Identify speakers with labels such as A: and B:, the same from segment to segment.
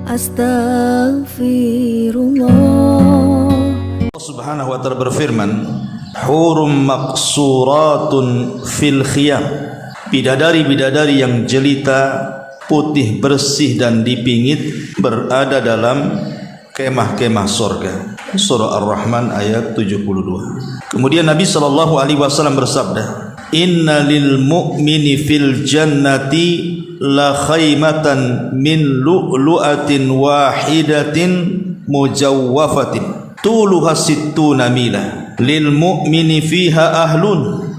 A: Astaghfirullah.
B: Allah Subhanahu wa ta'ala berfirman, hurum maqsuratun fil khiyam, bidadari-bidadari yang jelita, putih, bersih dan dipingit berada dalam kemah-kemah surga. Surah Ar-Rahman ayat 72. Kemudian Nabi SAW bersabda, inna lil mu'mini fil jannati la khaymatan min lu'lu'atin wahidatin mujawwafatin tuluha sittuna mila lil mu'mini fiha ahlun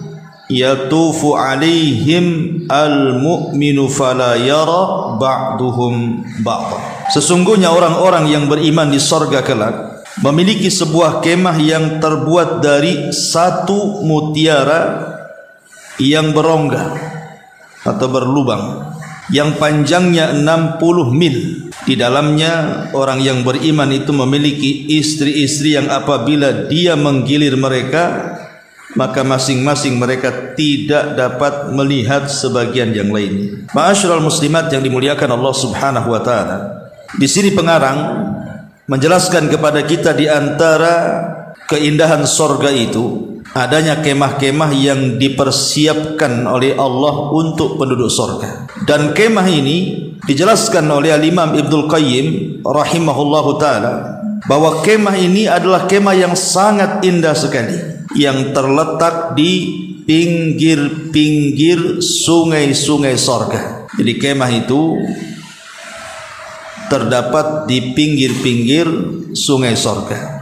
B: yatufu alaihim al mu'minu fala yara ba'duhum ba'da. Sesungguhnya orang-orang yang beriman di sorga kelak memiliki sebuah kemah yang terbuat dari satu mutiara yang berongga atau berlubang yang panjangnya 60 mil. Di dalamnya orang yang beriman itu memiliki istri-istri yang apabila dia menggilir mereka, maka masing-masing mereka tidak dapat melihat sebagian yang lainnya. Ma'asyiral muslimat yang dimuliakan Allah Subhanahu wa taala. Di sini pengarang menjelaskan kepada kita di antara keindahan sorga itu adanya kemah-kemah yang dipersiapkan oleh Allah untuk penduduk sorga. Dan kemah ini dijelaskan oleh Al-Imam Ibnul Qayyim rahimahullahu ta'ala bahwa kemah ini adalah kemah yang sangat indah sekali, yang terletak di pinggir-pinggir sungai-sungai sorga. Jadi kemah itu terdapat di pinggir-pinggir sungai sorga.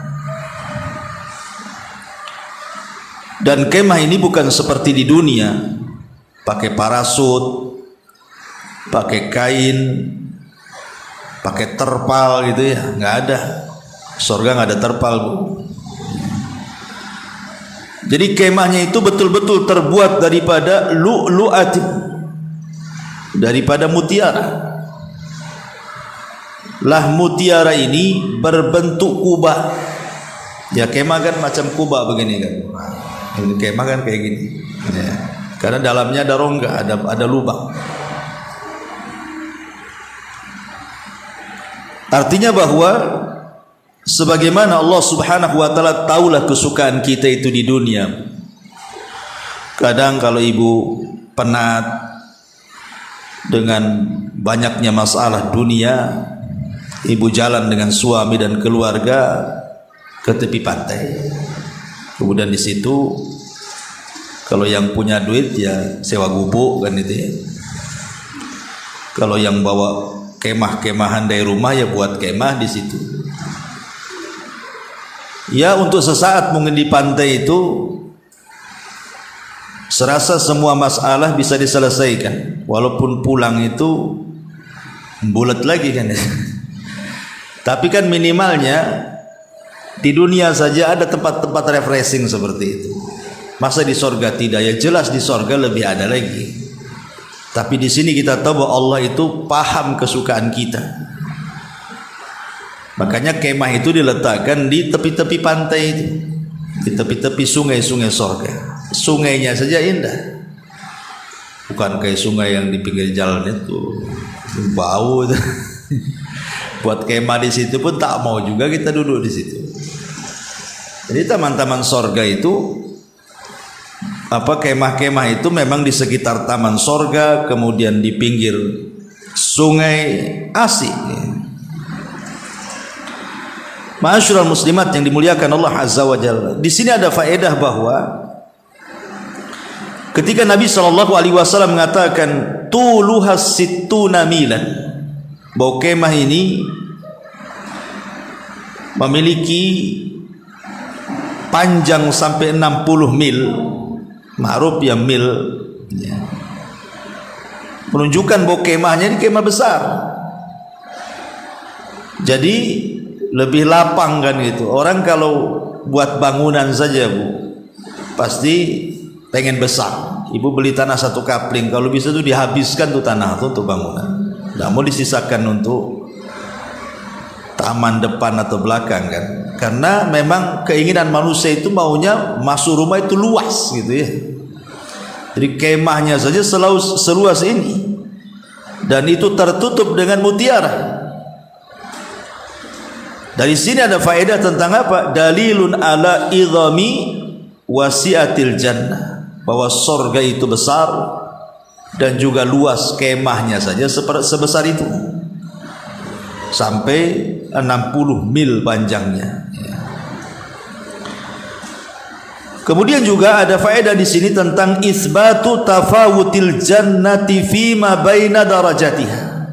B: Dan kemah ini bukan seperti di dunia, pakai parasut, pakai kain, pakai terpal gitu ya, nggak ada. Surga nggak ada terpal, Bu. Jadi kemahnya itu betul-betul terbuat daripada lu'lu'atin, daripada mutiara. Lah mutiara ini berbentuk kubah. Ya kemah kan macam kubah begini kan. Kemah kan kayak gini ya. Karena dalamnya ada rongga, ada lubang. Artinya bahwa sebagaimana Allah Subhanahu wa ta'ala tahulah kesukaan kita itu di dunia. Kadang kalau ibu penat dengan banyaknya masalah dunia, ibu jalan dengan suami dan keluarga ke tepi pantai. Kemudian di situ kalau yang punya duit ya sewa gubuk kan itu ya. Kalau yang bawa kemah-kemahan dari rumah ya buat kemah di situ. Ya untuk sesaat mungkin di pantai itu serasa semua masalah bisa diselesaikan. Walaupun pulang itu bulat lagi kan ya. Tapi kan minimalnya di dunia saja ada tempat-tempat refreshing seperti itu. Masa di sorga tidak? Ya jelas di sorga lebih ada lagi. Tapi di sini kita tahu bahwa Allah itu paham kesukaan kita. Makanya kemah itu diletakkan di tepi-tepi pantai itu, di tepi-tepi sungai-sungai sorga. Sungainya saja indah, bukan kayak sungai yang di pinggir jalan itu bau. Buat kemah di situ pun tak mau juga kita duduk di situ. Jadi taman-taman sorga itu kemah-kemah itu memang di sekitar taman sorga, kemudian di pinggir sungai, asik. Ma'asyiral muslimat yang dimuliakan Allah Azza wa Jalla. Di sini ada faedah bahwa ketika Nabi SAW mengatakan tuluhas sittuna milan, bahwa kemah ini memiliki panjang sampai 60 mil, ma'ruf ya mil ya. Menunjukkan bahwa kemahnya ini kemah besar, jadi lebih lapang kan gitu. Orang kalau buat bangunan saja Bu pasti pengen besar. Ibu beli tanah 1 kapling, kalau bisa tuh dihabiskan tuh tanah tuh untuk bangunan, nggak mau disisakan untuk taman depan atau belakang kan. Karena memang keinginan manusia itu maunya masuk rumah itu luas gitu ya. Jadi kemahnya saja seluas ini, dan itu tertutup dengan mutiara. Dari sini ada faedah tentang apa? Dalilun ala idhami wasiatil jannah, bahwa surga itu besar dan juga luas, kemahnya saja sebesar itu, sampai 60 mil panjangnya. Kemudian juga ada faedah di sini tentang isbatu tafawutil jannati fima baina darajatiha,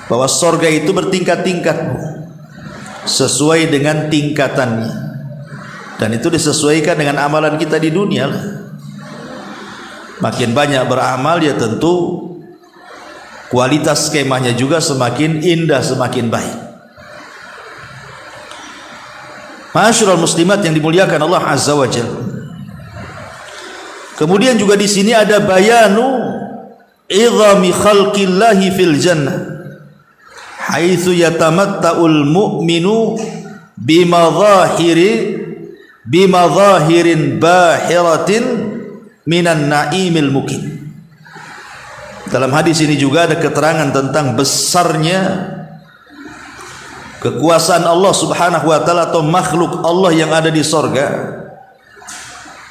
B: bahwa surga itu bertingkat-tingkat sesuai dengan tingkatannya, dan itu disesuaikan dengan amalan kita di dunia. Makin banyak beramal, ya tentu kualitas kemahnya juga semakin indah, semakin baik. Ma'asyiral muslimat yang dimuliakan Allah Azza wa Jalla. Kemudian juga di sini ada bayanu idhami khalqillahi fil jannah, haitsu yatamatta'ul mu'minu bimadhahirin bahiratin minan na'imil muqim. Dalam hadis ini juga ada keterangan tentang besarnya kekuasaan Allah Subhanahu wa taala atau makhluk Allah yang ada di sorga.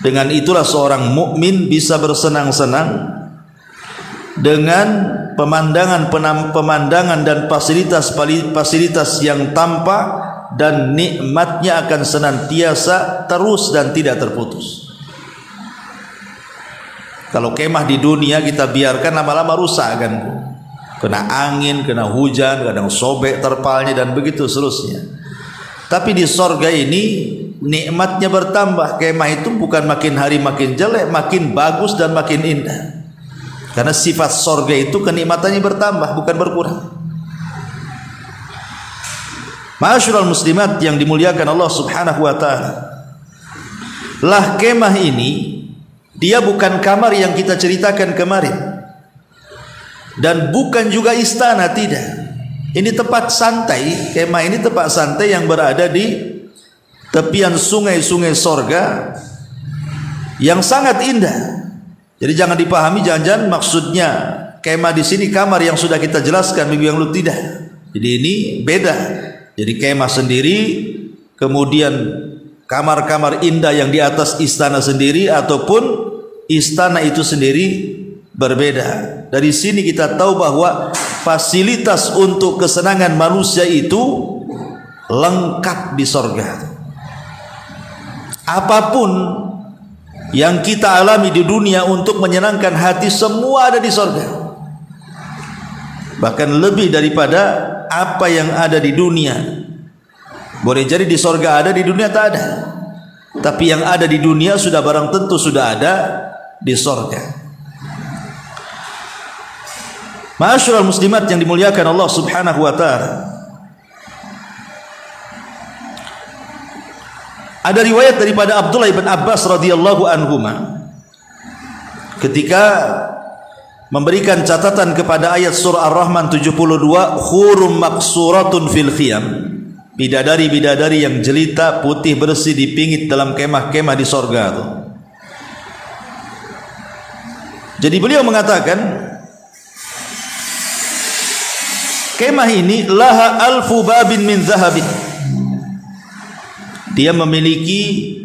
B: Dengan itulah seorang mukmin bisa bersenang-senang dengan pemandangan dan fasilitas yang tampak, dan nikmatnya akan senantiasa terus dan tidak terputus. Kalau kemah di dunia kita biarkan, lama-lama rusak kan, kena angin, kena hujan, kadang sobek terpalnya dan begitu seterusnya. Tapi di sorga ini nikmatnya bertambah. Kemah itu bukan makin hari makin jelek, makin bagus dan makin indah. Karena sifat sorga itu kenikmatannya bertambah, bukan berkurang. Ma'asyiral muslimat yang dimuliakan Allah Subhanahu wa taala, lah kemah ini dia bukan kamar yang kita ceritakan kemarin, dan bukan juga istana, tidak. Ini tempat santai. Kemah ini tempat santai yang berada di tepian sungai-sungai sorga yang sangat indah. Jadi jangan dipahami jangan-jangan maksudnya kemah di sini kamar yang sudah kita jelaskan minggu yang lalu, tidak. Jadi ini beda. Jadi kemah sendiri, kemudian kamar-kamar indah yang di atas istana sendiri, ataupun istana itu sendiri berbeda. Dari sini kita tahu bahwa fasilitas untuk kesenangan manusia itu lengkap di sorga. Apapun yang kita alami di dunia untuk menyenangkan hati, semua ada di sorga. Bahkan lebih daripada apa yang ada di dunia. Boleh jadi di sorga ada, di dunia tak ada. Tapi yang ada di dunia sudah barang tentu sudah ada di sorga. Ma'asyiral muslimat yang dimuliakan Allah Subhanahu wa taala, ada riwayat daripada Abdullah bin Abbas radhiyallahu anhuma ketika memberikan catatan kepada ayat surah Ar-Rahman 72, hurum maqsuratun fil khiyam, bidadari-bidadari yang jelita putih bersih dipingit dalam kemah-kemah di sorga itu. Jadi beliau mengatakan kemah ini laha alfu babin min zahabin, dia memiliki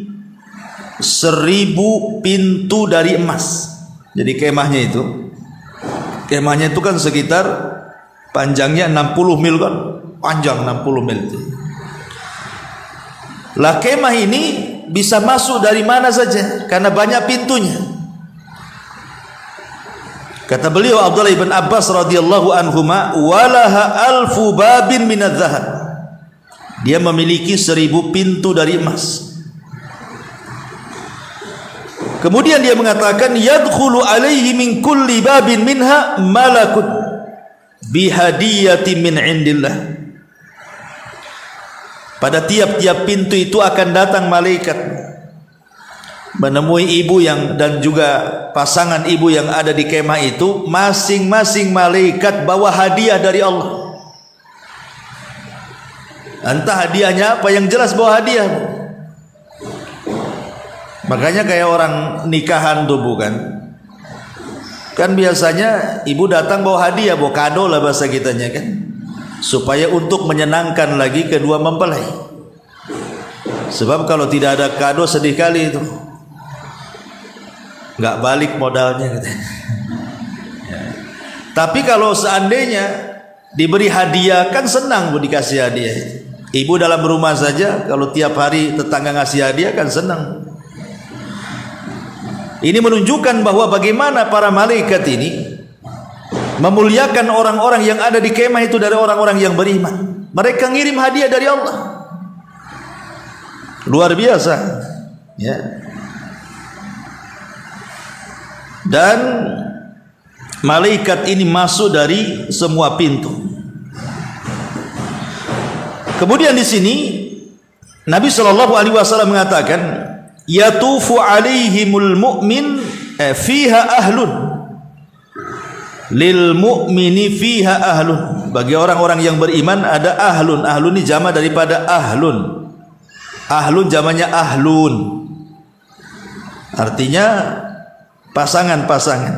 B: 1000 pintu dari emas. Jadi kemahnya itu kan sekitar panjangnya 60 mil kan, panjang 60 mil itu. Lah kemah ini bisa masuk dari mana saja karena banyak pintunya. Kata beliau Abdullah bin Abbas radhiyallahu anhuma, walaha alfu babin minadz zahab, dia memiliki 1000 pintu dari emas. Kemudian dia mengatakan yadkhulu alaihi min kulli babin minha malakun bihadiyatin min indillah, pada tiap-tiap pintu itu akan datang malaikat menemui ibu yang dan juga pasangan ibu yang ada di kemah itu. Masing-masing malaikat bawa hadiah dari Allah. Entah hadiahnya apa, yang jelas bawa hadiah. Makanya kayak orang nikahan tuh bukan, kan biasanya ibu datang bawa hadiah, bawa kado lah bahasa kitanya kan. supaya untuk menyenangkan lagi kedua mempelai. Sebab kalau tidak ada kado sedih kali itu, nggak balik modalnya gitu. Tapi kalau seandainya diberi hadiah kan senang bu, dikasih hadiah. Ibu dalam rumah saja kalau tiap hari tetangga ngasih hadiah kan senang. Ini menunjukkan bahwa bagaimana para malaikat ini memuliakan orang-orang yang ada di kemah itu dari orang-orang yang beriman. Mereka ngirim hadiah dari Allah. Luar biasa, ya. Dan malaikat ini masuk dari semua pintu. Kemudian di sini Nabi Shallallahu Alaihi Wasallam mengatakan, yatufu alaihimul mu'min fiha ahlun, lil mu'mini fiha ahlun. Bagi orang-orang yang beriman ada ahlun. Ahlun ini jama daripada ahlun. Ahlun jamannya ahlun, artinya pasangan-pasangan.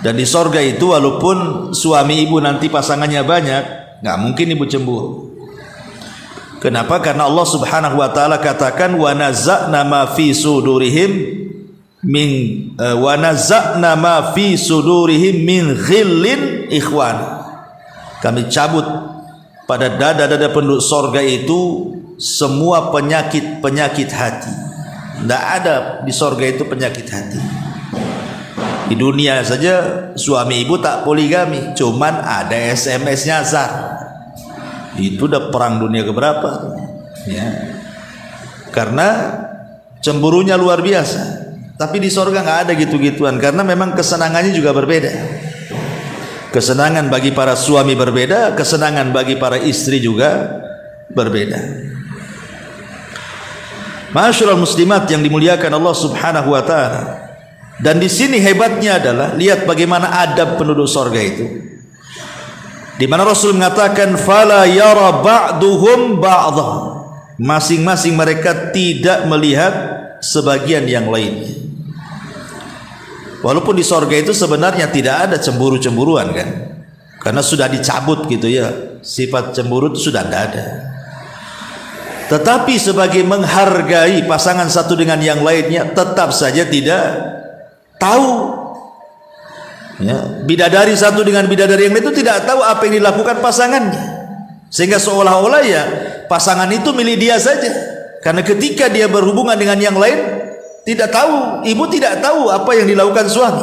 B: Dan di sorga itu walaupun suami ibu nanti pasangannya banyak, nggak mungkin ibu cemburu. Kenapa? Karena Allah Subhanahu wa taala katakan wa nazza'na ma fi sudurihim min wa nazza'na ma fi sudurihim min ghillin ikhwan. Kami cabut pada dada-dada penduduk sorga itu semua penyakit hati. Tidak ada di sorga itu penyakit hati. Di dunia saja suami ibu tak poligami, cuman ada SMS nyasar. Itu udah perang dunia keberapa, ya. Karena cemburunya luar biasa. Tapi di sorga nggak ada gitu-gituan, karena memang kesenangannya juga berbeda. Kesenangan bagi para suami berbeda, kesenangan bagi para istri juga berbeda. Ma'asyiral muslimat yang dimuliakan Allah Subhanahu wa taala. Dan di sini hebatnya adalah lihat bagaimana adab penduduk sorga itu. Di mana Rasul mengatakan fala yara ba'duhum ba'dha. Masing-masing mereka tidak melihat sebagian yang lainnya. Walaupun di sorga itu sebenarnya tidak ada cemburu-cemburuan kan, karena sudah dicabut gitu ya, sifat cemburu itu sudah tidak ada. Tetapi sebagai menghargai pasangan satu dengan yang lainnya, tetap saja tidak tahu, ya, bidadari satu dengan bidadari yang lain itu tidak tahu apa yang dilakukan pasangannya, sehingga seolah-olah ya pasangan itu milik dia saja. Karena ketika dia berhubungan dengan yang lain, tidak tahu, ibu tidak tahu apa yang dilakukan suami.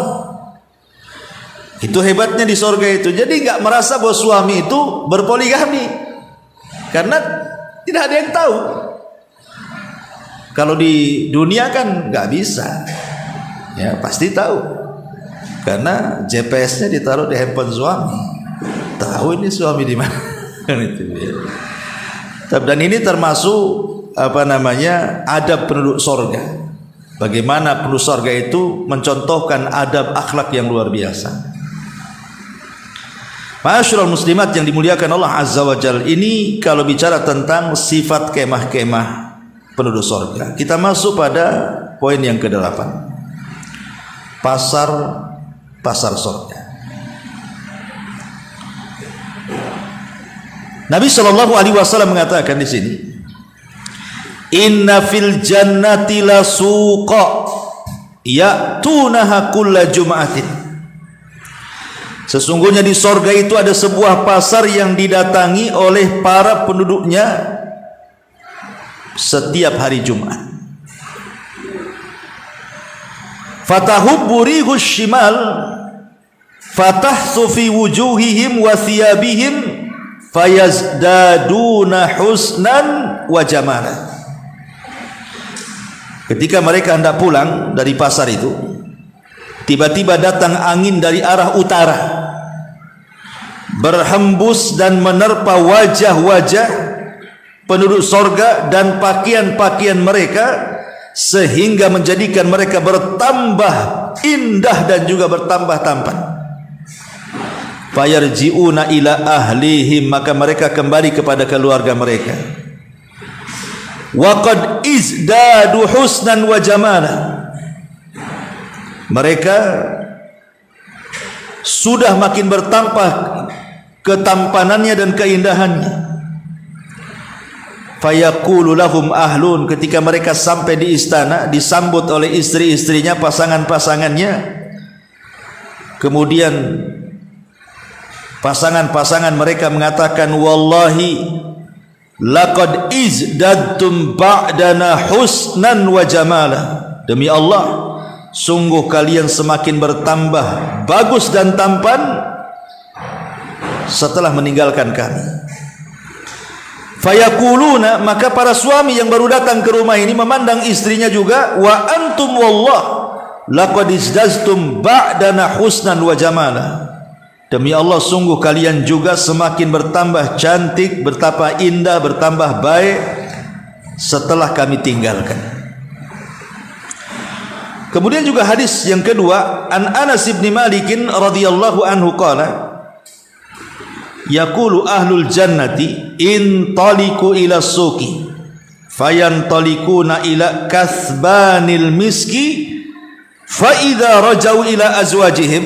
B: Itu hebatnya di sorga itu. Jadi nggak merasa bahwa suami itu berpoligami, karena tidak ada yang tahu. Kalau di dunia kan nggak bisa, ya pasti tahu, karena GPS-nya ditaruh di handphone suami, tahu ini suami di mana. Dan ini termasuk adab penduduk sorga. Bagaimana penduduk surga itu mencontohkan adab akhlak yang luar biasa. Ma'asyiral muslimat yang dimuliakan Allah Azza wa Jalla, ini kalau bicara tentang sifat kemah-kemah penduduk surga. Kita masuk pada poin yang ke-8. Pasar surga. Nabi Shallallahu Alaihi Wasallam mengatakan di sini, inna fil jannati la suqa ya'tunaha kulla jum'atin. Sesungguhnya di sorga itu ada sebuah pasar yang didatangi oleh para penduduknya setiap hari Jumat. Fatahubbu rihus shimal fatahsu fi wujuhihim wa thiyabihim fayazdaduna husnan wa jamalan. Ketika mereka hendak pulang dari pasar itu, tiba-tiba datang angin dari arah utara, berhembus dan menerpa wajah-wajah penduduk sorga dan pakaian-pakaian mereka, sehingga menjadikan mereka bertambah indah dan juga bertambah tampan. Fayarji'una ila ahlihim, maka mereka kembali kepada keluarga mereka. Waqad izdadu husnan wa jamala. Mereka sudah makin bertambah ketampanannya dan keindahannya. Fayaqulu lahum ahlun, ketika mereka sampai di istana disambut oleh istri-istrinya, pasangan-pasangannya. Kemudian pasangan-pasangan mereka mengatakan, wallahi laqad izdadtum ba'dana husnan wa jamala. Demi Allah, sungguh kalian semakin bertambah bagus dan tampan setelah meninggalkan kami. Fayaquluna, maka para suami yang baru datang ke rumah ini memandang istrinya juga, wa antum wallah laqad izdadtum ba'dana husnan wa jamala. Demi Allah, sungguh kalian juga semakin bertambah cantik, bertambah indah, bertambah baik setelah kami tinggalkan. Kemudian juga hadis yang kedua, an Anas bin Malik radhiyallahu anhu qala, yaqulu ahlul jannati intaliqu ila suqi fayantalikuna ila kathbanil miski fa idza rajau ila azwajihim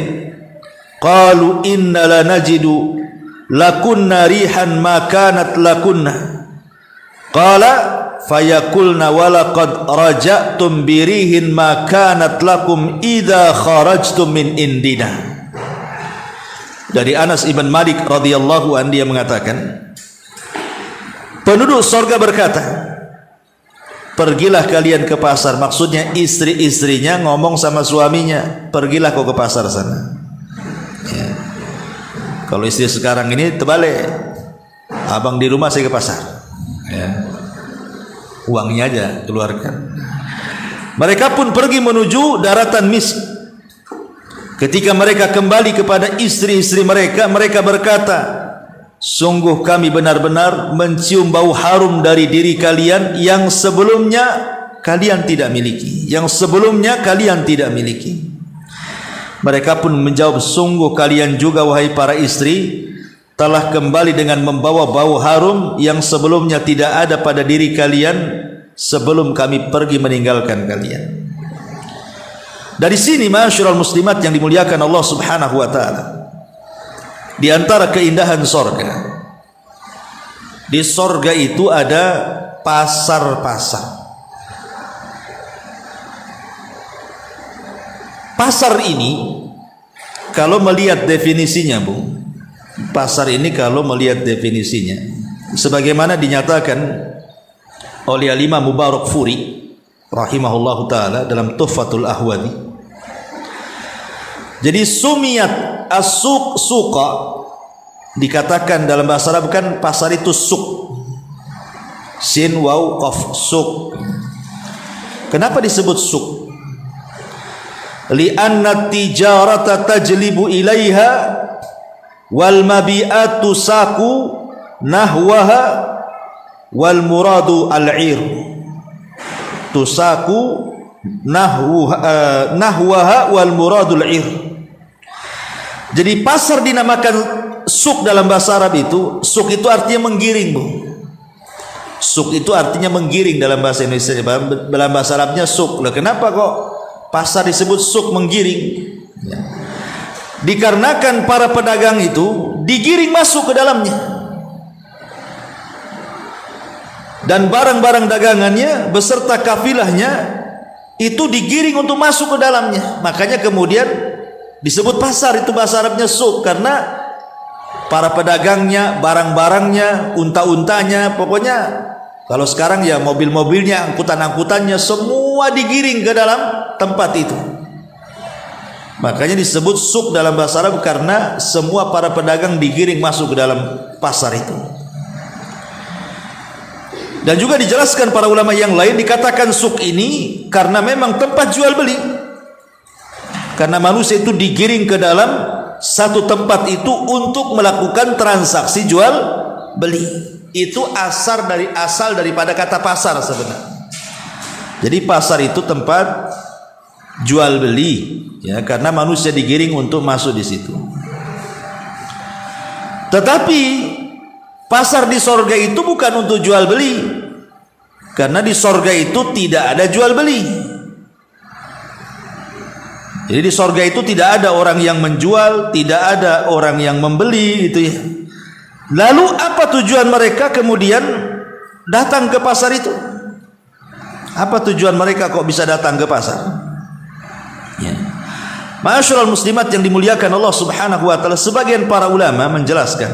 B: qalu inna la najidu lakunna rihan ma kanat lakunna qala fayaqulna walaqad raja'tum birihin ma kanat lakum idza kharajtum min indina. Dari Anas ibn Malik radhiyallahu anhu, dia mengatakan, penduduk surga berkata, pergilah kalian ke pasar. Maksudnya istri-istrinya ngomong sama suaminya, pergilah kau ke pasar sana. Ya. Kalau istri sekarang ini terbalik, abang di rumah, saya ke pasar. Ya. Uangnya aja keluarkan. Mereka pun pergi menuju daratan Misk. Ketika mereka kembali kepada istri-istri mereka, mereka berkata, sungguh kami benar-benar mencium bau harum dari diri kalian yang sebelumnya kalian tidak miliki, yang sebelumnya kalian tidak miliki. Mereka pun menjawab, sungguh kalian juga wahai para istri telah kembali dengan membawa bau harum yang sebelumnya tidak ada pada diri kalian sebelum kami pergi meninggalkan kalian. Dari sini ma'asyiral muslimat yang dimuliakan Allah Subhanahu wa taala, di antara keindahan sorga, di sorga itu ada pasar-pasar. Pasar ini kalau melihat definisinya, Bu, pasar ini kalau melihat definisinya sebagaimana dinyatakan oleh Imam Mubarakfuri rahimahullahu taala dalam Tuhfatul Ahwadi. Jadi sumiyat as-suq suqa, dikatakan dalam bahasa Arab kan pasar itu suq, sin waw qaf, suq. Kenapa disebut suq? Li'anna tijarata tajlibu ilaiha wal mabi'atu saku nahwaha wal muradu al-'ir. Tusaku nahwaha wal muradul 'ir. Jadi pasar dinamakan suk dalam bahasa Arab itu. Suk itu artinya menggiring, Bu. Suk itu artinya menggiring dalam bahasa Indonesia. Dalam bahasa Arabnya suk. Lah kenapa kok pasar disebut suk, menggiring? Ya. Dikarenakan para pedagang itu digiring masuk ke dalamnya, dan barang-barang dagangannya beserta kafilahnya itu digiring untuk masuk ke dalamnya. Makanya kemudian disebut pasar, itu bahasa Arabnya suq, karena para pedagangnya, barang-barangnya, unta-untanya, pokoknya kalau sekarang ya mobil-mobilnya, angkutan-angkutannya semua digiring ke dalam tempat itu. Makanya disebut suq dalam bahasa Arab, karena semua para pedagang digiring masuk ke dalam pasar itu. Dan juga dijelaskan para ulama yang lain, dikatakan suq ini karena memang tempat jual beli. Karena manusia itu digiring ke dalam satu tempat itu untuk melakukan transaksi jual beli. Itu asal daripada kata pasar sebenarnya. Jadi pasar itu tempat jual beli, ya, karena manusia digiring untuk masuk di situ. Tetapi pasar di sorga itu bukan untuk jual beli, karena di sorga itu tidak ada jual beli. Jadi di sorga itu tidak ada orang yang menjual, tidak ada orang yang membeli, gitu ya. Lalu apa tujuan mereka kemudian datang ke pasar itu? Apa tujuan mereka kok bisa datang ke pasar? Ya. Ma'asyiral muslimat yang dimuliakan Allah Subhanahu wa taala, sebagian para ulama menjelaskan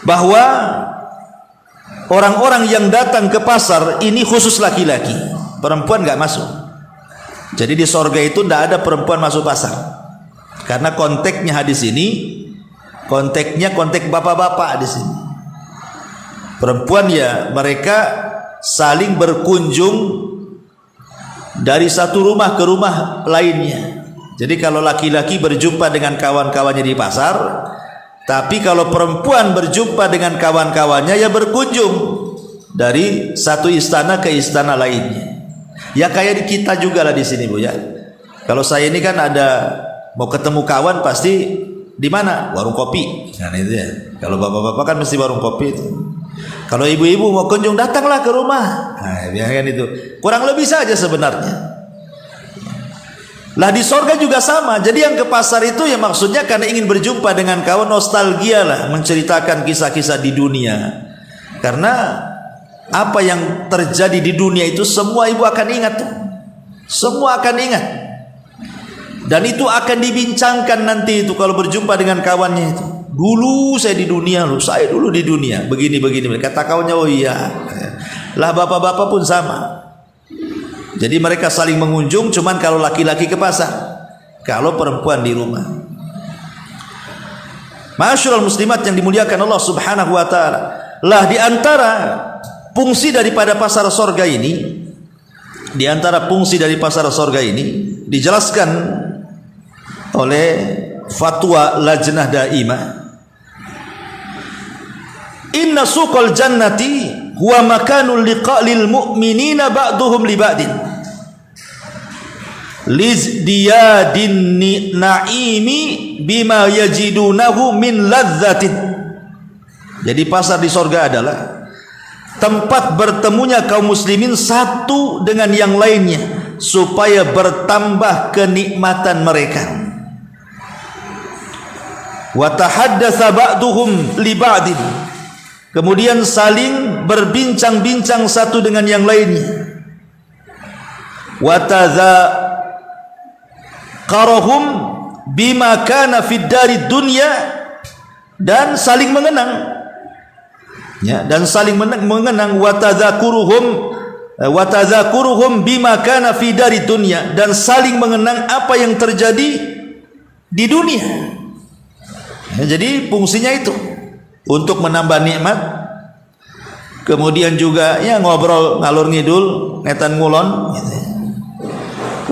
B: bahwa orang-orang yang datang ke pasar ini khusus laki-laki, perempuan enggak masuk. Jadi di sorga itu tidak ada perempuan masuk pasar, karena konteksnya hadis ini konteks bapak-bapak di sini. Perempuan ya mereka saling berkunjung dari satu rumah ke rumah lainnya. Jadi kalau laki-laki berjumpa dengan kawan-kawannya di pasar, tapi kalau perempuan berjumpa dengan kawan-kawannya ya berkunjung dari satu istana ke istana lainnya. Ya kayak di kita juga lah di sini Bu ya. Kalau saya ini kan ada mau ketemu kawan pasti di mana? Warung kopi. Nah itu ya. Kalau bapak-bapak kan mesti warung kopi itu. Kalau ibu-ibu mau kunjung datanglah ke rumah. Nah, kan itu. Kurang lebih saja sebenarnya. Lah di sorga juga sama. Jadi yang ke pasar itu ya maksudnya karena ingin berjumpa dengan kawan, nostalgia lah, menceritakan kisah-kisah di dunia. Karena apa yang terjadi di dunia itu semua ibu akan ingat. Semua akan ingat. Dan itu akan dibincangkan nanti itu kalau berjumpa dengan kawannya itu. Dulu saya di dunia, saya dulu di dunia, begini-begini. Kata kawannya, oh iya. Lah bapak-bapak pun sama. Jadi mereka saling mengunjung, cuman kalau laki-laki ke pasar, kalau perempuan di rumah. Ma'asyiral muslimat yang dimuliakan Allah Subhanahu wa taala. Lah di antara fungsi daripada pasar sorga ini, di antara fungsi dari pasar sorga ini dijelaskan oleh fatwa Lajnah Daimah, inna suqal jannati huwa makanul liqa'il mu'minina ba'duhum li ba'din lizdiyadin na'imi bima yajidunahu min ladzatin. Jadi pasar di sorga adalah tempat bertemunya kaum muslimin satu dengan yang lainnya supaya bertambah kenikmatan mereka. Wa tahaddatsa ba'duhum li ba'din, kemudian saling berbincang-bincang satu dengan yang lainnya. Wa tadzakarahum bima kana fid darid dunya, dan saling mengenang ya, dan saling mengenang. Wa tadzakuruhum bima kana fi darid dunya, dan saling mengenang apa yang terjadi di dunia. Ya, jadi fungsinya itu untuk menambah nikmat, kemudian juga ya ngobrol ngalur ngidul, netan ngulon gitu.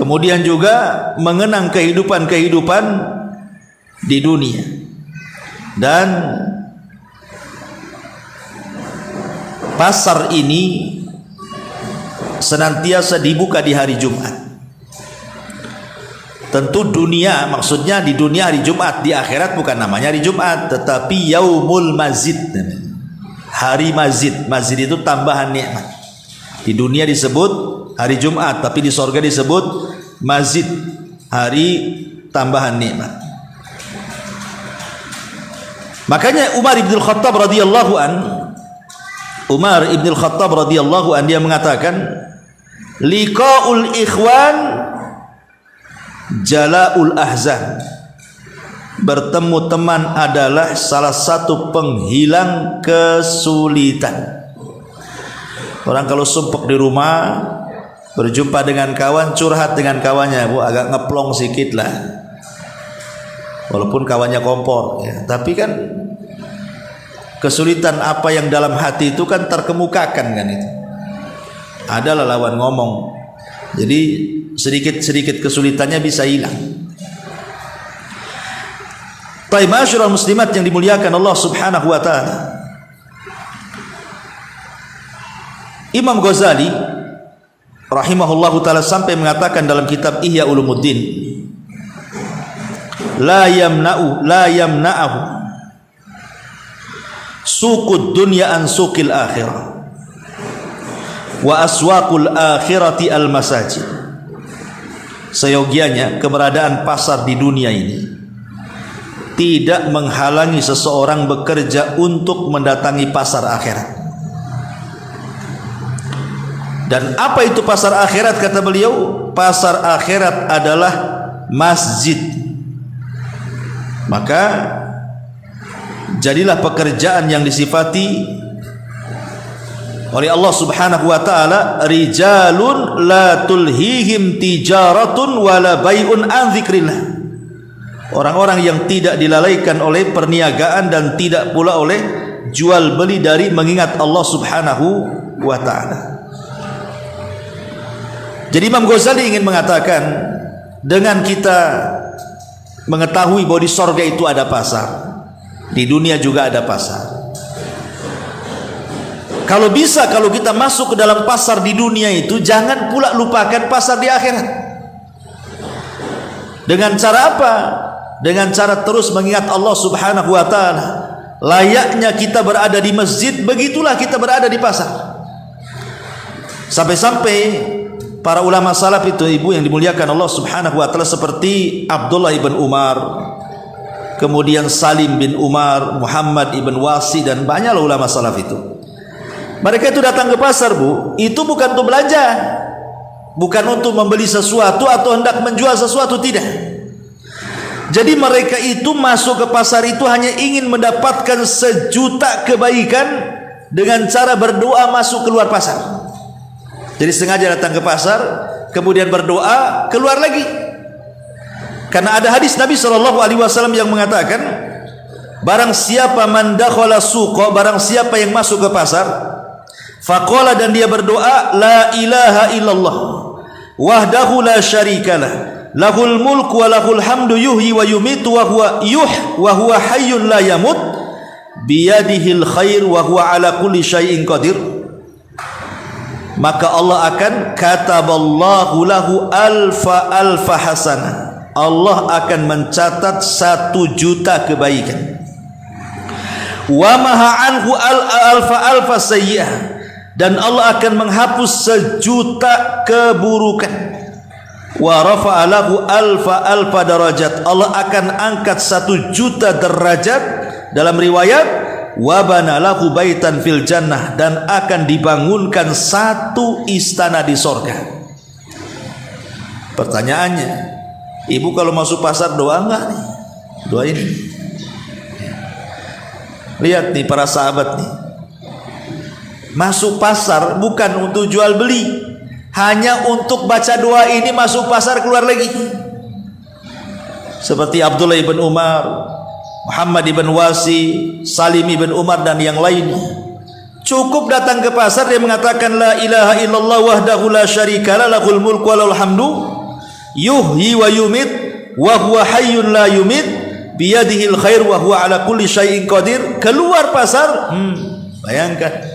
B: Kemudian juga mengenang kehidupan-kehidupan di dunia. Dan pasar ini senantiasa dibuka di hari Jumat. Tentu dunia, maksudnya di dunia hari Jumat, di akhirat bukan namanya hari Jumat, tetapi Yaumul Mazid, hari Mazid. Mazid itu tambahan nikmat. Di dunia disebut hari Jumat, tapi di sorga disebut Mazid, hari tambahan nikmat. Makanya Umar ibn Khattab radhiyallahu an, dia mengatakan, liqaul ikhwan jalaul ahzan. Bertemu teman adalah salah satu penghilang kesulitan. Orang kalau sumpek di rumah, berjumpa dengan kawan, curhat dengan kawannya, bu agak ngeplong sedikit lah, walaupun kawannya kompor ya, tapi kan kesulitan apa yang dalam hati itu kan terkemukakan kan, itu adalah lawan ngomong. Jadi sedikit-sedikit kesulitannya bisa hilang. Taib ma'asyiral muslimat yang dimuliakan Allah Subhanahu wa taala, Imam Ghazali rahimahullahu taala sampai mengatakan dalam kitab Ihya Ulumuddin, la yamna'ahu suqud dunya an suqil akhirah wa aswaqul akhirati al masajid. Seyogianya keberadaan pasar di dunia ini tidak menghalangi seseorang bekerja untuk mendatangi pasar akhirat. Dan apa itu pasar akhirat kata beliau? Pasar akhirat adalah masjid. Maka jadilah pekerjaan yang disifati oleh Allah Subhanahu wa taala, rijalun la tulhihim tijaratun wala bai'un an dzikrillah. Orang-orang yang tidak dilalaikan oleh perniagaan dan tidak pula oleh jual beli dari mengingat Allah Subhanahu wa taala. Jadi Imam Ghazali ingin mengatakan, dengan kita mengetahui bahwa di sorga itu ada pasar, di dunia juga ada pasar. Kalau bisa, kalau kita masuk ke dalam pasar di dunia itu, jangan pula lupakan pasar di akhirat. Dengan cara apa? Dengan cara terus mengingat Allah Subhanahu wa taala. Layaknya kita berada di masjid, begitulah kita berada di pasar. Sampai-sampai para ulama salaf itu, ibu yang dimuliakan Allah Subhanahu wa taala, seperti Abdullah ibn Umar, kemudian Salim bin Umar, Muhammad ibn Wasi, dan banyaklah ulama salaf itu. Mereka itu datang ke pasar, Bu, itu bukan untuk belanja, bukan untuk membeli sesuatu atau hendak menjual sesuatu, tidak. Jadi mereka itu masuk ke pasar itu hanya ingin mendapatkan sejuta kebaikan dengan cara berdoa masuk keluar pasar. Jadi sengaja datang ke pasar, kemudian berdoa, keluar lagi. Karena ada hadis Nabi SAW yang mengatakan, barang siapa man dakhala suqa, barang siapa yang masuk ke pasar, faqala, dan dia berdoa, la ilaha illallah wahdahu la syarikalah, lahul mulku wa lahul hamdu yuhyi wa yumitu wa huwa hayyun la yamut biyadihil khair wa huwa ala kulli syai'in qadir. Maka Allah akan kataballahu lahu alfa hasanah, Allah akan mencatat 1.000.000 kebaikan. Wa maha anhu alfa sayyi'ah, dan Allah akan menghapus 1.000.000 keburukan. Wa rafa'a lahu alfa darajat, Allah akan angkat 1.000.000 derajat. Dalam riwayat, wa bana lahu baitan fil jannah, dan akan dibangunkan 1 istana di sorga. Pertanyaannya, ibu kalau masuk pasar doa enggak nih? Doa ini. Lihat nih para sahabat nih, masuk pasar bukan untuk jual beli, hanya untuk baca doa ini, masuk pasar keluar lagi. Seperti Abdullah ibn Umar, Muhammad ibn Wasi, Salim ibn Umar, dan yang lainnya. Cukup datang ke pasar, dia mengatakan la ilaha illallah wahdahu la syarikalah, lahul mulku wa lahul hamdu yuhyi wa yumit wa huwa hayyun la yumit biyadihil khair wa huwa ala kulli syai'in qadir. Keluar pasar, bayangkan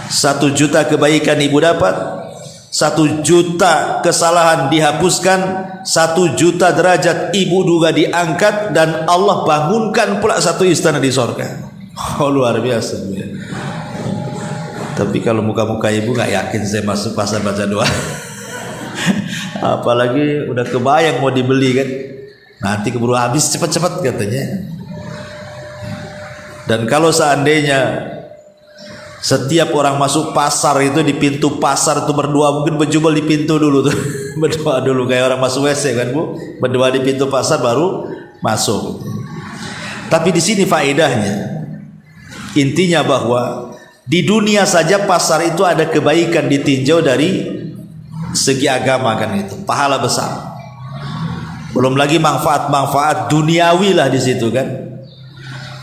B: 1.000.000 kebaikan ibu dapat, 1.000.000 kesalahan dihapuskan, 1.000.000 derajat ibu juga diangkat, dan Allah bangunkan pula 1 istana di sorga. Oh, luar biasa. Tapi kalau muka-muka ibu gak yakin saya masuk pasar baca doa. Apalagi udah kebayang mau dibeli kan, nanti keburu habis cepat-cepat katanya. Dan kalau seandainya setiap orang masuk pasar itu, di pintu pasar itu berdoa, mungkin berjubel di pintu dulu tuh. Berdoa dulu kayak orang masuk WC kan, Bu. Berdoa di pintu pasar baru masuk. Tapi di sini faedahnya, intinya bahwa di dunia saja pasar itu ada kebaikan ditinjau dari segi agama kan, itu pahala besar. Belum lagi manfaat-manfaat duniawi lah di situ kan.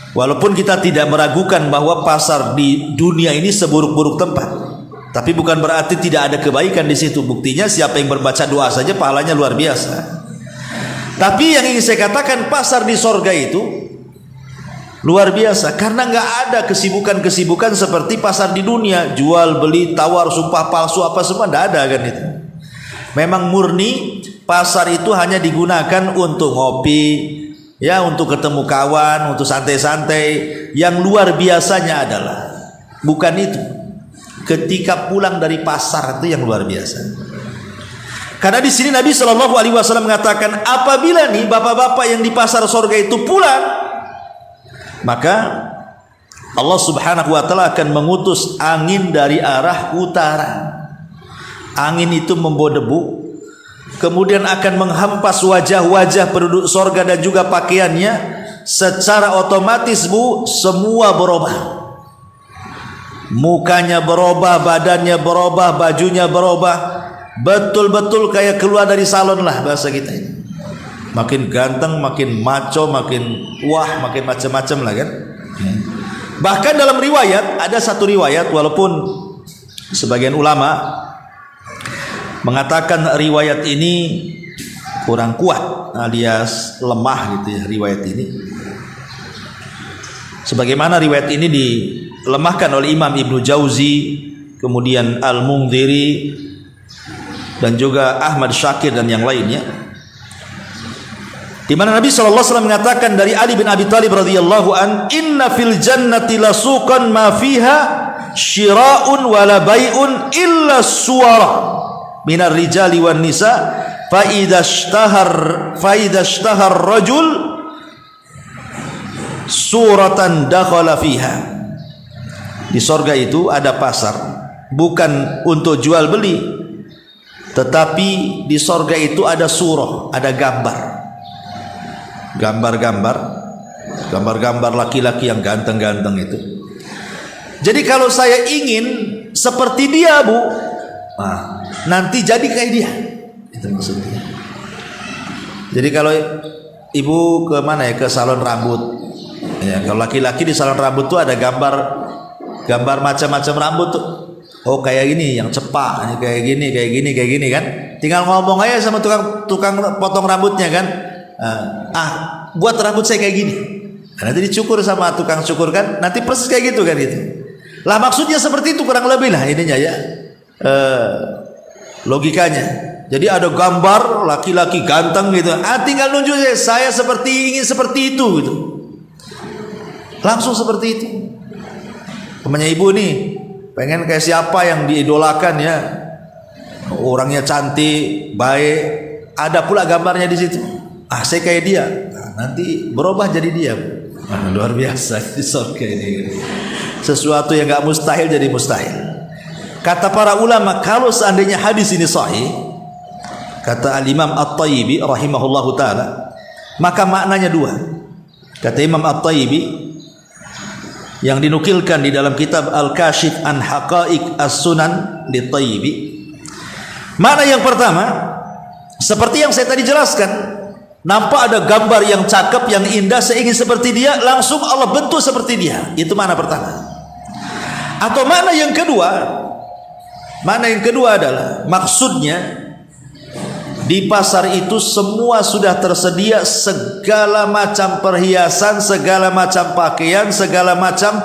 B: Walaupun kita tidak meragukan bahwa pasar di dunia ini seburuk-buruk tempat, tapi bukan berarti tidak ada kebaikan di situ. Buktinya siapa yang berbaca doa saja pahalanya luar biasa. Tapi yang ingin saya katakan, pasar di sorga itu luar biasa, karena nggak ada kesibukan-kesibukan seperti pasar di dunia, jual beli, tawar, sumpah palsu, apa semua nggak ada kan itu. Memang murni pasar itu hanya digunakan untuk ngopi, ya, untuk ketemu kawan, untuk santai-santai. Yang luar biasanya adalah bukan itu, ketika pulang dari pasar itu yang luar biasa. Karena di sini Nabi Shallallahu Alaihi Wasallam mengatakan, apabila nih bapak-bapak yang di pasar sorga itu pulang, maka Allah Subhanahu Wa Taala akan mengutus angin dari arah utara. Angin itu membawa debu, kemudian akan menghampas wajah-wajah penduduk sorga dan juga pakaiannya. Secara otomatis semua berubah. Mukanya berubah, badannya berubah, bajunya berubah. Betul-betul kayak keluar dari salon lah bahasa kita ini. Makin ganteng, makin maco, makin wah, makin macam-macam lah kan. Bahkan dalam riwayat, ada satu riwayat, walaupun sebagian ulama mengatakan riwayat ini kurang kuat alias lemah gitu ya, riwayat ini. Sebagaimana riwayat ini dilemahkan oleh Imam Ibnu Jauzi, kemudian Al-Mundhiri, dan juga Ahmad Syakir dan yang lainnya, di mana Nabi SAW mengatakan dari Ali bin Abi Thalib radhiyallahu an, inna fil jannati lasuqan ma fiha syira'un wala bai'un illa suwara minar rijali wan nisa fa idza ishtahar rajul suratan dakhala fiha. Di sorga itu ada pasar, bukan untuk jual beli, tetapi di sorga itu ada surah, ada gambar-gambar laki-laki yang ganteng-ganteng itu. Jadi kalau saya ingin seperti dia, Bu, nanti jadi kayak dia. Itu maksudnya. Jadi kalau ibu ke mana ya, ke salon rambut ya, kalau laki-laki di salon rambut tuh ada gambar macam-macam rambut tuh. Oh kayak gini, yang cepak, kayak gini kan. Tinggal ngomong aja sama tukang potong rambutnya kan. Buat rambut saya kayak gini. Nanti dicukur sama tukang cukur kan. Nanti persis kayak gitu kan gitu. Lah maksudnya seperti itu kurang lebih lah ininya ya. Logikanya. Jadi ada gambar laki-laki ganteng gitu. Tinggal nunjuk saya ingin seperti itu gitu. Langsung seperti itu. Temannya ibu nih pengen kayak siapa yang diidolakan ya, orangnya cantik, baik, ada pula gambarnya di situ. Saya kayak dia. Nanti berubah jadi dia. Luar biasa di surga ini. Sesuatu yang gak mustahil jadi mustahil. Kata para ulama, kalau seandainya hadis ini sahih, kata Al-Imam At-Tayyibi rahimahullahu taala, maka maknanya dua. Kata Imam At-Tayyibi yang dinukilkan di dalam kitab Al-Kashif an Haqa'iq As-Sunan di Tayyibi. Mana yang pertama, seperti yang saya tadi jelaskan, nampak ada gambar yang cakep, yang indah, saya ingin seperti dia, langsung Allah bentuk seperti dia. Itu mana pertama. Atau mana yang kedua adalah maksudnya di pasar itu semua sudah tersedia segala macam perhiasan, segala macam pakaian, segala macam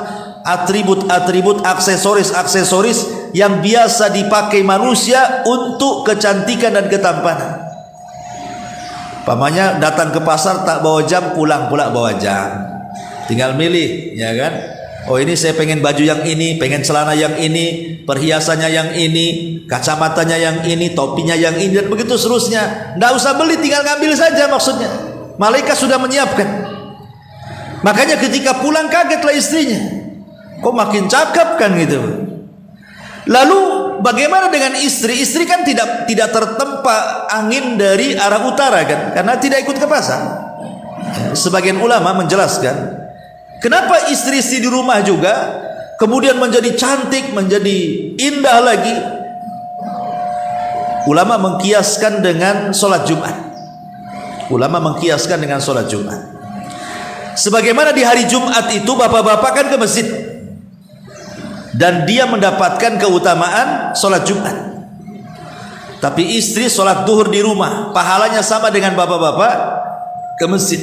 B: atribut-atribut, aksesoris yang biasa dipakai manusia untuk kecantikan dan ketampanan. Pamannya datang ke pasar tak bawa jam, pulang pula bawa jam. Tinggal milih, ya kan? Oh ini saya pengen baju yang ini, pengen celana yang ini, perhiasannya yang ini, kacamatanya yang ini, topinya yang ini, dan begitu seterusnya. Nggak usah beli, tinggal ngambil saja maksudnya. Malaikat sudah menyiapkan. Makanya ketika pulang kagetlah istrinya. Kok makin cakep kan gitu. Lalu bagaimana dengan istri? Istri kan tidak tertempa angin dari arah utara kan, karena tidak ikut ke pasar. Sebagian ulama menjelaskan, kenapa istri-istri di rumah juga kemudian menjadi cantik, menjadi indah lagi? Ulama mengkiaskan dengan sholat Jumat. Sebagaimana di hari Jumat itu bapak-bapak kan ke masjid, dan dia mendapatkan keutamaan sholat Jumat. Tapi istri sholat duhur di rumah, pahalanya sama dengan bapak-bapak ke masjid.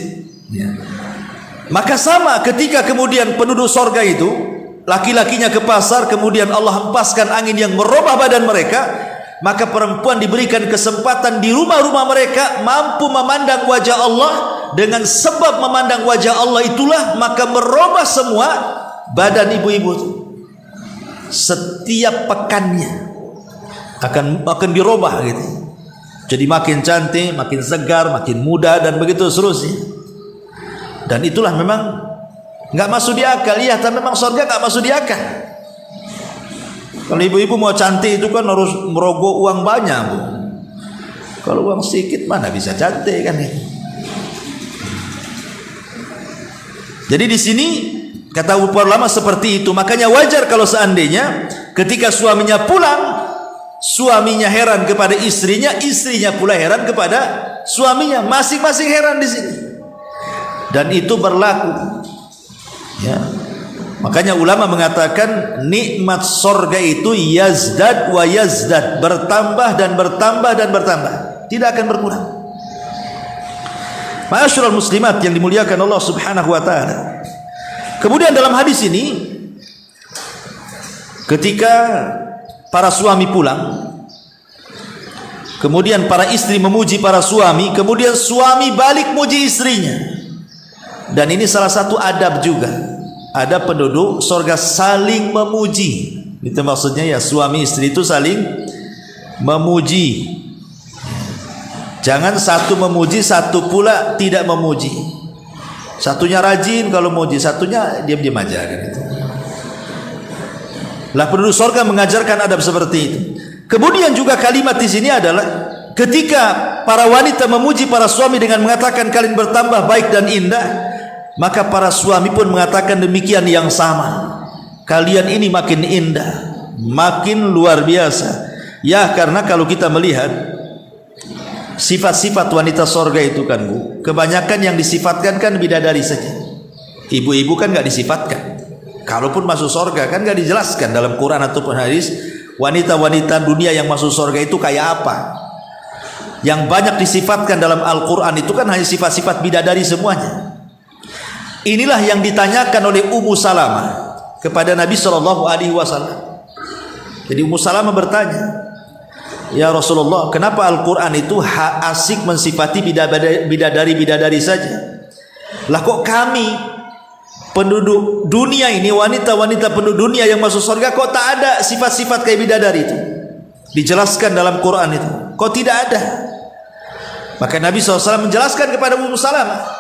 B: Maka sama ketika kemudian penduduk sorga itu, laki-lakinya ke pasar, kemudian Allah hempaskan angin yang merubah badan mereka, maka perempuan diberikan kesempatan di rumah-rumah mereka mampu memandang wajah Allah. Dengan sebab memandang wajah Allah itulah maka merubah semua badan ibu-ibu itu. Setiap pekannya akan dirubah gitu. Jadi makin cantik, makin segar, makin muda, dan begitu seterusnya. Dan itulah memang nggak masuk di akal. Iya, tapi memang surga nggak masuk di akal. Kalau ibu-ibu mau cantik itu kan harus merogoh uang banyak, Bu. Kalau uang sedikit mana bisa cantik kan ya. Jadi di sini kata para ulama seperti itu. Makanya wajar kalau seandainya ketika suaminya pulang, suaminya heran kepada istrinya, istrinya pula heran kepada suaminya, masing-masing heran di sini. Dan itu berlaku. Ya. Makanya ulama mengatakan nikmat surga itu yazdad wa yazdad, bertambah dan bertambah dan bertambah, tidak akan berkurang. Ma'asyiral muslimat yang dimuliakan Allah Subhanahu wa taala. Kemudian dalam hadis ini ketika para suami pulang, kemudian para istri memuji para suami, kemudian suami balik muji istrinya. Dan ini salah satu adab juga. Ada penduduk surga saling memuji. Itu maksudnya ya, suami istri itu saling memuji. Jangan satu memuji, satu pula tidak memuji. Satunya rajin kalau memuji, satunya diam-diam aja gitu. Lah penduduk surga mengajarkan adab seperti itu. Kemudian juga kalimat di sini adalah ketika para wanita memuji para suami dengan mengatakan kalian bertambah baik dan indah, maka para suami pun mengatakan demikian yang sama. Kalian ini makin indah, makin luar biasa. Ya, karena kalau kita melihat sifat-sifat wanita sorga itu kan, Bu, kebanyakan yang disifatkan kan bidadari saja. Ibu-ibu kan nggak disifatkan. Kalaupun masuk sorga kan nggak dijelaskan dalam Quran ataupun hadis wanita-wanita dunia yang masuk sorga itu kayak apa. Yang banyak disifatkan dalam Al-Quran itu kan hanya sifat-sifat bidadari semuanya. Inilah yang ditanyakan oleh Ummu Salamah kepada Nabi SAW. Jadi Ummu Salamah bertanya, ya Rasulullah, kenapa Al-Quran itu asik mensifati bidadari-bidadari saja? Lah kok kami penduduk dunia ini, wanita-wanita penduduk dunia yang masuk surga, kok tak ada sifat-sifat kayak bidadari itu? Dijelaskan dalam Quran itu, kok tidak ada? Maka Nabi SAW menjelaskan kepada Ummu Salamah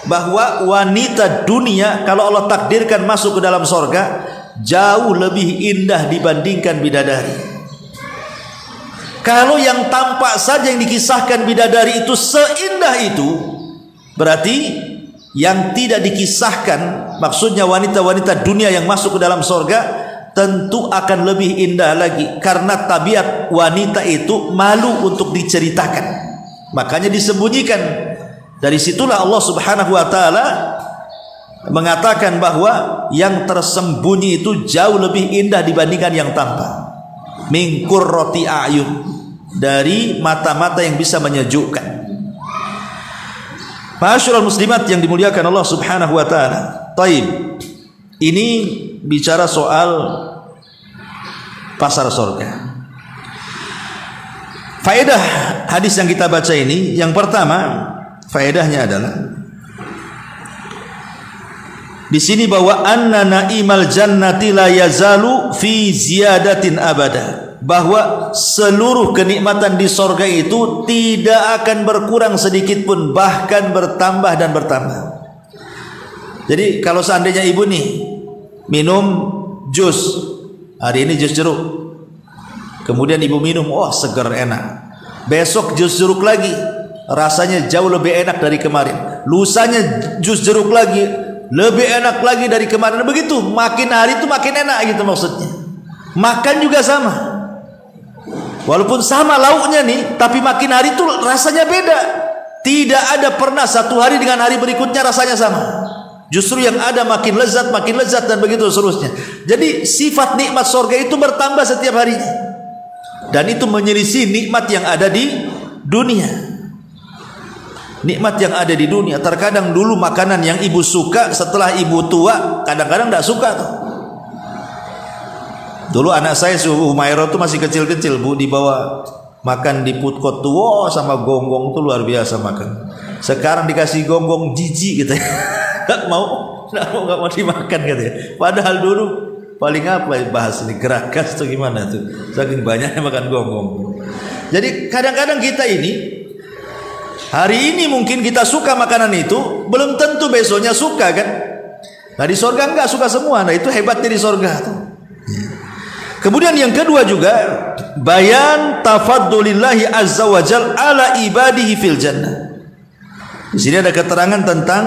B: bahwa wanita dunia kalau Allah takdirkan masuk ke dalam surga jauh lebih indah dibandingkan bidadari. Kalau yang tampak saja yang dikisahkan bidadari itu seindah itu, berarti yang tidak dikisahkan, maksudnya wanita-wanita dunia yang masuk ke dalam surga tentu akan lebih indah lagi, karena tabiat wanita itu malu untuk diceritakan, makanya disembunyikan. Dari situlah Allah Subhanahu wa taala mengatakan bahwa yang tersembunyi itu jauh lebih indah dibandingkan yang tampak. Min qurrati a'yun, dari mata-mata yang bisa menyejukkan. Ma'asyiral muslimat yang dimuliakan Allah Subhanahu wa taala. Taib. Ini bicara soal pasar surga. Faedah hadis yang kita baca ini, yang pertama faedahnya adalah di sini bahwa anna na'imal jannati la yazalu fi ziyadatin abada, bahwa seluruh kenikmatan di surga itu tidak akan berkurang sedikit pun, bahkan bertambah dan bertambah. Jadi kalau seandainya ibu nih minum jus, hari ini jus jeruk, kemudian ibu minum, oh segar enak, besok jus jeruk lagi, rasanya jauh lebih enak dari kemarin, lusanya jus jeruk lagi, lebih enak lagi dari kemarin. Begitu, makin hari itu makin enak gitu maksudnya. Makan juga sama, walaupun sama lauknya nih, tapi makin hari itu rasanya beda. Tidak ada pernah satu hari dengan hari berikutnya rasanya sama. Justru yang ada makin lezat dan begitu seterusnya. Jadi sifat nikmat surga itu bertambah setiap harinya, dan itu menyelisih nikmat yang ada di dunia. Nikmat yang ada di dunia, terkadang dulu makanan yang ibu suka, setelah ibu tua kadang-kadang tidak suka tuh. Dulu anak saya Humairah tuh masih kecil-kecil, Bu, dibawa makan di food court tuh, wow, sama gonggong tuh luar biasa makan. Sekarang dikasih gonggong jijik gitu ya. Nggak mau dimakan gitu ya. Padahal dulu paling apa bahas ini, gerakas tuh gimana tuh, saking banyaknya makan gonggong. Jadi kadang-kadang kita ini hari ini mungkin kita suka makanan itu, belum tentu besoknya suka kan. Nah di sorga enggak suka semua. Nah itu hebatnya di sorga tuh. Kemudian yang kedua juga bayan tafaddulillahi azza wa jal ala ibadihi fil jannah. Di sini ada keterangan tentang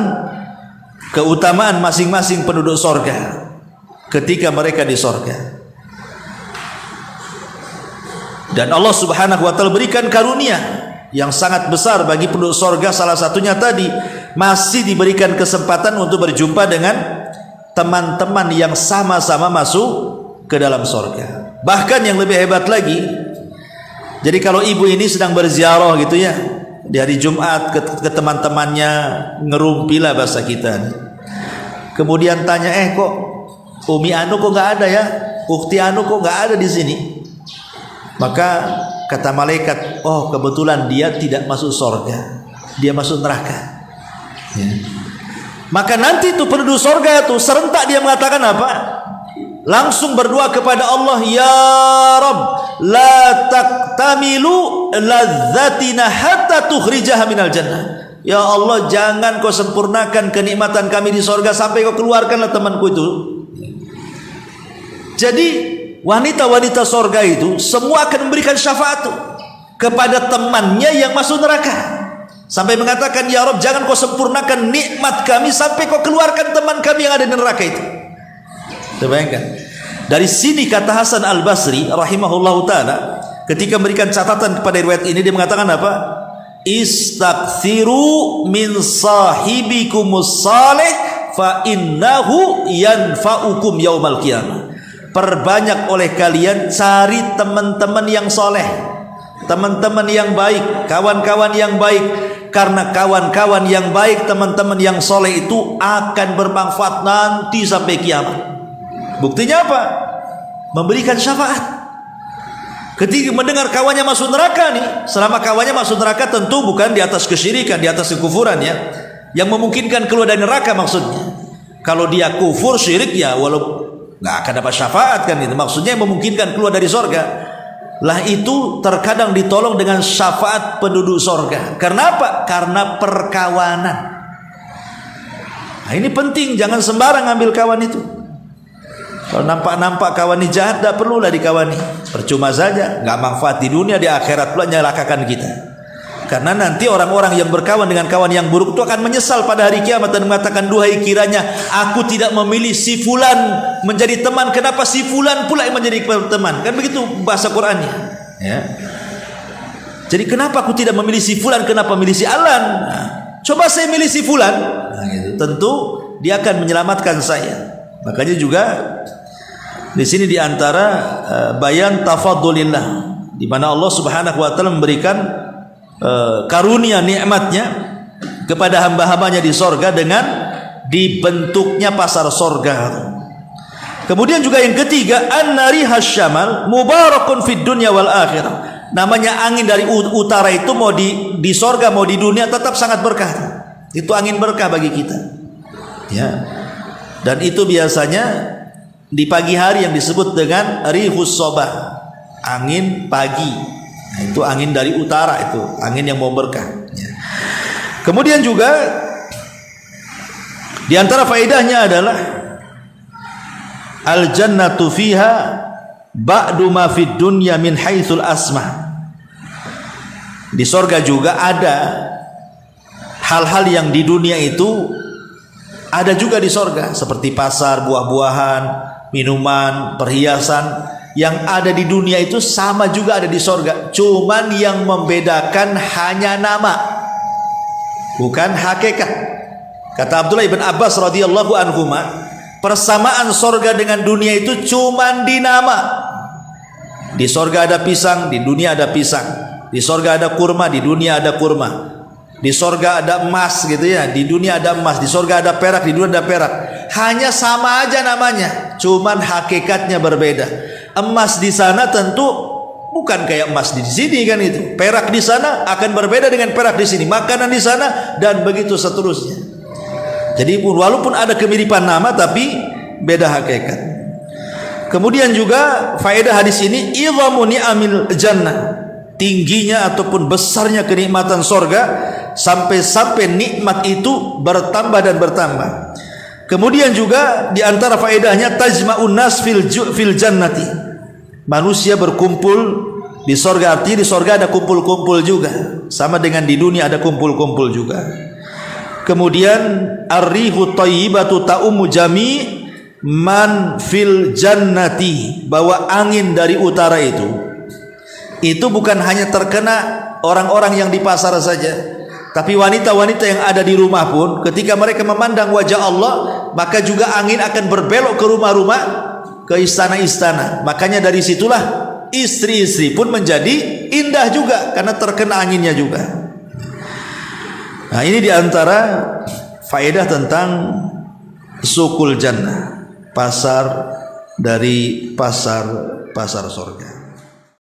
B: keutamaan masing-masing penduduk sorga ketika mereka di sorga. Dan Allah subhanahu wa ta'ala berikan karunia yang sangat besar bagi penduduk sorga. Salah satunya tadi masih diberikan kesempatan untuk berjumpa dengan teman-teman yang sama-sama masuk ke dalam sorga. Bahkan yang lebih hebat lagi, jadi kalau ibu ini sedang berziarah gitu ya di hari Jumat ke teman-temannya, ngerumpilah bahasa kita nih. Kemudian tanya, kok Umi Anu kok nggak ada ya, Ukti Anu kok nggak ada di sini? Maka kata malaikat, oh kebetulan dia tidak masuk sorga, dia masuk neraka. Ya. Maka nanti itu penduduk sorga itu serentak dia mengatakan apa? Langsung berdoa kepada Allah, ya Rabb, la taqtamilu ladzatina hatta tukhrijaha minal jannah. Ya Allah, jangan kau sempurnakan kenikmatan kami di sorga sampai kau keluarkanlah temanku itu. Jadi wanita-wanita sorga itu semua akan memberikan syafaat kepada temannya yang masuk neraka, sampai mengatakan, ya Rabb, jangan kau sempurnakan nikmat kami sampai kau keluarkan teman kami yang ada di neraka itu. Bayangkan. Dari sini kata Hasan Al-Basri rahimahullahu ta'ala ketika memberikan catatan kepada riwayat ini, dia mengatakan apa? Istaghfiru min sahibikumus salih fa innahu yanfa'ukum yaumal qiyamah. Perbanyak oleh kalian cari teman-teman yang soleh, teman-teman yang baik, kawan-kawan yang baik. Karena kawan-kawan yang baik, teman-teman yang soleh itu akan bermanfaat nanti sampai kiamat. Buktinya apa? Memberikan syafaat. Ketika mendengar kawannya masuk neraka nih, selama kawannya masuk neraka tentu bukan di atas kesyirikan, di atas kekufuran ya, yang memungkinkan keluar dari neraka maksudnya. Kalau dia kufur syirik ya walaupun nggak akan dapat syafaat kan itu. Maksudnya yang memungkinkan keluar dari sorga lah itu terkadang ditolong dengan syafaat penduduk sorga. Karena apa? Karena perkawanan. Nah, ini penting, jangan sembarang ambil kawan itu. Kalau nampak-nampak kawan ini jahat, tidak perlulah dikawani. Percuma saja, nggak manfaat di dunia, di akhirat pula nyalakakan kita. Karena nanti orang-orang yang berkawan dengan kawan yang buruk itu akan menyesal pada hari kiamat dan mengatakan, duhai kiranya aku tidak memilih si fulan menjadi teman, kenapa si fulan pula yang menjadi teman? Kan begitu bahasa Qur'annya ya. Jadi kenapa aku tidak memilih si fulan, kenapa memilih si Alan? Nah, coba saya milih si fulan, nah, gitu. Tentu dia akan menyelamatkan saya. Makanya juga di sini diantara bayan tafadulillah, di mana Allah Subhanahu wa taala memberikan karunia nikmatnya kepada hamba-hambanya di sorga dengan dibentuknya pasar sorga. Kemudian juga yang ketiga, an-nari hasyamal mubarakun fid dunya wal akhirah. Namanya angin dari utara itu mau di sorga mau di dunia tetap sangat berkah. Itu angin berkah bagi kita. Ya. Dan itu biasanya di pagi hari yang disebut dengan rihus sobah, angin pagi. Nah, itu angin dari utara, itu angin yang mau berkah ya. Kemudian juga di antara faedahnya adalah al jannatu fiha ba'du ma fid dunya min haitsul asma. Di sorga juga ada hal-hal yang di dunia itu ada juga di sorga, seperti pasar, buah-buahan, minuman, perhiasan. Yang ada di dunia itu sama juga ada di sorga. Cuman yang membedakan hanya nama, bukan hakikat. Kata Abdullah ibn Abbas radhiyallahu anhuma, persamaan sorga dengan dunia itu cuman di nama. Di sorga ada pisang, di dunia ada pisang. Di sorga ada kurma, di dunia ada kurma. Di sorga ada emas gitu ya, di dunia ada emas. Di sorga ada perak, di dunia ada perak. Hanya sama aja namanya, cuman hakikatnya berbeda. Emas di sana tentu bukan kayak emas di sini kan itu. Perak di sana akan berbeda dengan perak di sini. Makanan di sana dan begitu seterusnya. Jadi walaupun ada kemiripan nama tapi beda hakikat. Kemudian juga faedah hadis ini idhamu ni'amil jannah. tingginya ataupun besarnya kenikmatan sorga, sampai-sampai nikmat itu bertambah dan bertambah. Kemudian juga di antara faedahnya tajma'un nas fil jannati. Manusia berkumpul di sorga, artinya di sorga ada kumpul-kumpul juga, sama dengan di dunia ada kumpul-kumpul juga. Kemudian ar-rihu thayyibatu ta'ummu jami man fil jannati, bahwa angin dari utara itu bukan hanya terkena orang-orang yang di pasar saja, tapi wanita-wanita yang ada di rumah pun ketika mereka memandang wajah Allah, maka juga angin akan berbelok ke rumah-rumah, ke istana-istana. Makanya dari situlah istri-istri pun menjadi indah juga karena terkena anginnya juga. Nah, ini diantara faedah tentang sukul jannah, pasar dari pasar sorga.